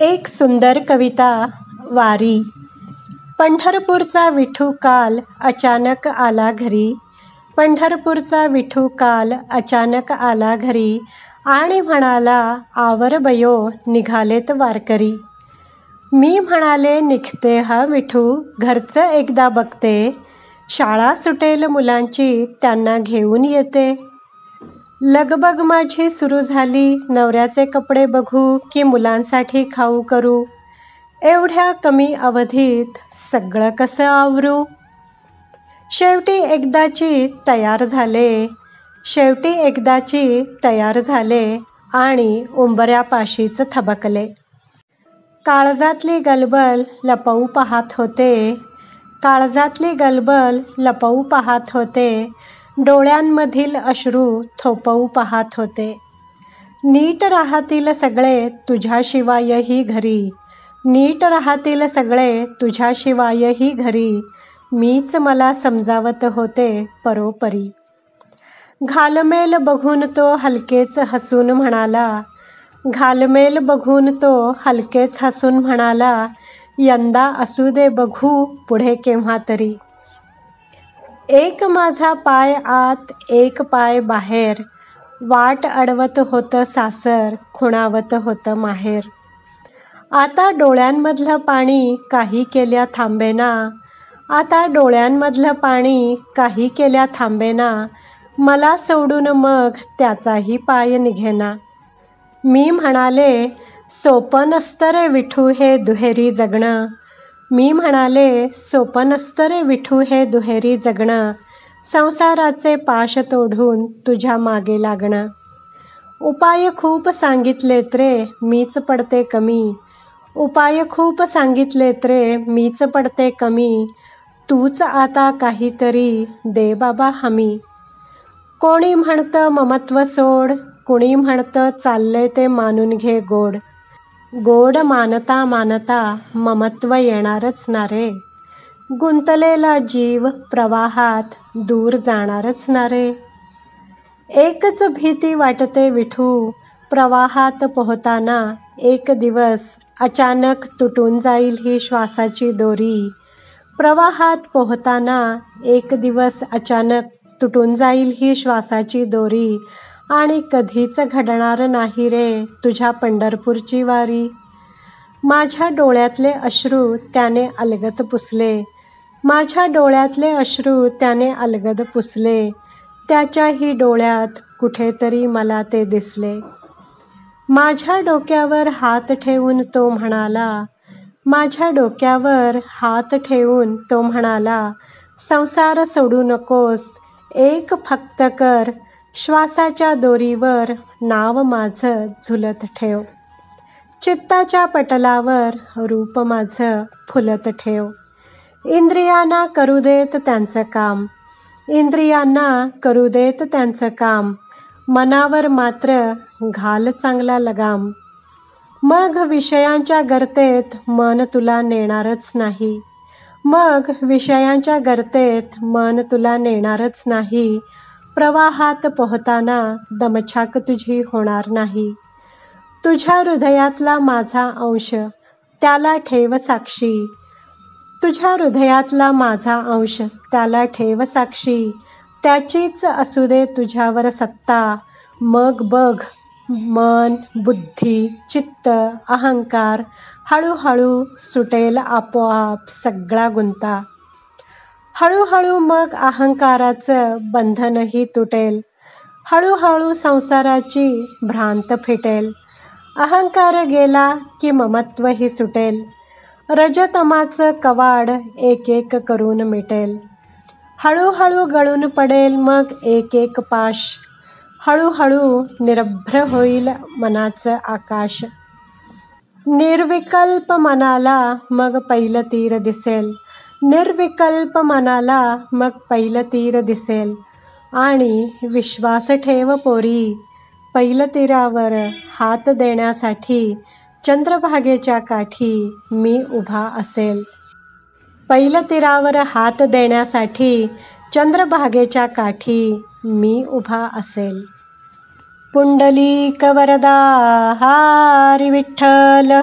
एक सुंदर कविता वारी. पंढरपूरचा विठू काल अचानक आला घरी. पंढरपूरचा विठू काल अचानक आला घरी आणि म्हणाला, आवर बयो निघालेत वारकरी. मी म्हणाले, निघते हा विठू, घरचं एकदा बघते. शाळा सुटेल मुलांची, त्यांना घेऊन येते. लगबग माझी सुरू झाली, नवऱ्याचे कपडे बघू की मुलांसाठी खाऊ करू. एवढ्या कमी अवधीत सगळं कसं आवरू. शेवटी एकदाची तयार झाले आणि उंबऱ्यापाशीच थबकले. काळजातली गलबल लपवू पाहत होते. डोळ्यांमधील अश्रू थोपवू पाहत होते. नीट राहतील सगळे तुझ्याशिवायही घरी. मीच मला समजावत होते परोपरी. घालमेल बघून तो हलकेच हसून म्हणाला, यंदा असू दे बघू पुढे केव्हा तरी. एक माझा पाय आत, एक पाय बाहेर. वाट अडवत होतं सासर, खुणावत होतं माहेर. आता डोळ्यांमधलं पाणी काही केल्या थांबेना. मला सोडून मग त्याचाही पाय निघेना. मी म्हणाले, सोपं नसतं रे विठू हे दुहेरी जगणं. संसाराचे पाश तोडून तुझ्या मागे लागणं. उपाय खूप सांगितलेत रे, मीच पडते कमी. तूच आता काहीतरी दे बाबा हमी. कोणी म्हणतं ममत्व सोड, कुणी म्हणतं चाललंय ते मानून घे गोड. गोड मानता ममत्व येणारच ना रे. गुंतलेला जीव प्रवाहात दूर जाणारच ना रे. एकच भीती वाटते विठू, प्रवाहात पोहताना एक दिवस अचानक तुटून जाईल ही श्वासाची दोरी. आणि कधीच घडणार नाही रे तुझ्या पंढरपूरची वारी. माझ्या डोळ्यातले अश्रू त्याने अलगद पुसले. त्याच्याही डोळ्यात कुठेतरी मला ते दिसले. माझ्या डोक्यावर हात ठेवून तो म्हणाला, संसार सोडू नकोस, एक फक्त कर. श्वासाच्या दोरीवर नाव माझं झुलत ठेव. चित्ताच्या पटलावर रूप माझं फुलत ठेव. इंद्रियांना करू देत त्यांचं काम. मनावर मात्र घाल चांगला लगाम. मग विषयांच्या गर्तेत मन तुला नेणारच नाही. प्रवाहात पोहताना दमछाक तुझी होणार नाही. तुझ्या हृदयातला माझा अंश त्याला ठेव साक्षी. त्याचीच असू दे तुझ्यावर सत्ता. मग बघ, मन, बुद्धी, चित्त, अहंकार हळूहळू सुटेल आपोआप सगळा गुंता. हळूहळू मग अहंकाराचं बंधनही तुटेल. हळूहळू संसाराची भ्रांत फिटेल. अहंकार गेला की ममत्वही सुटेल. रजतमाचं कवाड एक एक करून मिटेल. हळूहळू गळून पडेल मग एक एक पाश. हळूहळू निरभ्र होईल मनाचं आकाश. निर्विकल्प मनाला मग पहिलं तीर दिसेल. आणि विश्वास ठेव पोरी, पहिलं तीरावर हात देण्यासाठी चंद्रभागेच्या काठी मी उभा असेल. पुंडलिक वरदा हरी विठ्ठल.